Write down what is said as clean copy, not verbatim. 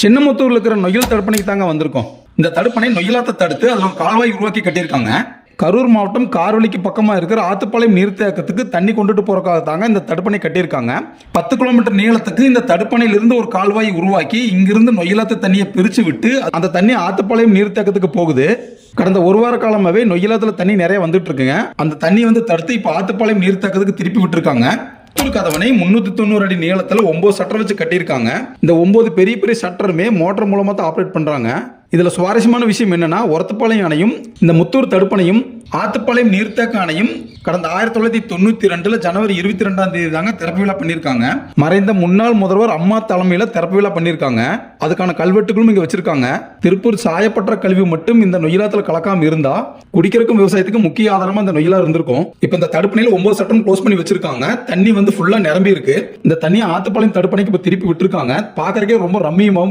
சின்னமுத்தூர்ல இருக்கிற நொய்யல் தடுப்பணைக்கு தாங்க வந்திருக்கோம். இந்த தடுப்பணை நொய்யலாத்தை தடுத்து அதுல ஒரு கால்வாய் உருவாக்கி கட்டியிருக்காங்க. கரூர் மாவட்டம் காரவழிக்கு பக்கமா இருக்கிற ஆத்துப்பாளையம் நீர்த்தேக்கத்துக்கு தண்ணி கொண்டுட்டு போறதுக்காக தாங்க இந்த தடுப்பணை கட்டியிருக்காங்க. 10 கிலோமீட்டர் நீளத்துக்கு இந்த தடுப்பணையில இருந்து ஒரு கால்வாய் உருவாக்கி இங்கிருந்து நொய்யலாத்து தண்ணியை பிரிச்சு விட்டு அந்த தண்ணி ஆத்துப்பாளையம் நீர்த்தேக்கத்துக்கு போகுது. கடந்த ஒரு வார காலமாவே நொய்யலாத்துல தண்ணி நிறைய வந்துட்டு இருக்குங்க. அந்த தண்ணி தடுத்து இப்ப ஆத்துப்பாளையம் நீர்த்தேக்கத்துக்கு திருப்பி விட்டுருக்காங்க. கதவணை 390 அடி நீளத்துல 9 ஷட்டர் வச்சு கட்டியிருக்காங்க. இந்த 9 பெரிய பெரிய ஷட்டருமே மோட்டர் மூலமா தான் ஆப்ரேட் பண்றாங்க. இதுல சுவாரஸ்யமான விஷயம் என்னன்னா, ஒரத்தப்பாளையம் அணையும் இந்த முத்தூர் தடுப்பணையும் ஆத்துப்பாளையம் நீர்த்தேக்க அணையும் கடந்த 1992 ஜனவரி 22ஆம் தேதி தாங்க திறப்பு விழா பண்ணிருக்காங்க. மறைந்த முன்னாள் முதல்வர் அம்மா தலைமையில திறப்பு விழா பண்ணிருக்காங்க. அதுக்கான கல்வெட்டுகளும் இங்க வச்சிருக்காங்க. திருப்பூர் சாயப்பட்ட கழிவு மட்டும் இந்த நொய்யலாத்துல கலக்காம இருந்தா குடிக்கிறக்கும் விவசாயத்துக்கு முக்கிய ஆதாரமா இந்த நொய்யலா இருந்திருக்கும். இப்ப இந்த தடுப்பணையில 9 ஷட்டரும் க்ளோஸ் பண்ணி வச்சிருக்காங்க. தண்ணி ஃபுல்லா நிரம்பி இருக்கு. இந்த தண்ணியை ஆத்துப்பாளையம் தடுப்பணைக்கு இப்ப திருப்பி விட்டுருக்காங்க. பாக்குறதுக்கே ரொம்ப ரம்மியமாவும்